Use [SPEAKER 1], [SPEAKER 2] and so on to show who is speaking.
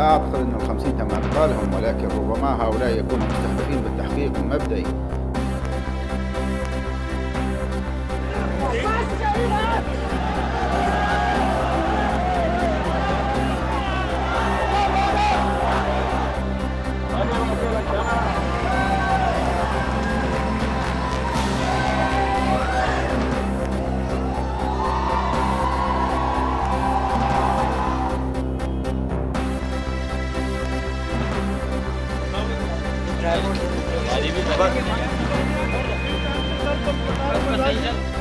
[SPEAKER 1] لا أعتقد أن ال50 تم إعطائهم، ولكن ربما هؤلاء يكونوا مستهدفين بالتحقيق المبدئي.
[SPEAKER 2] هذه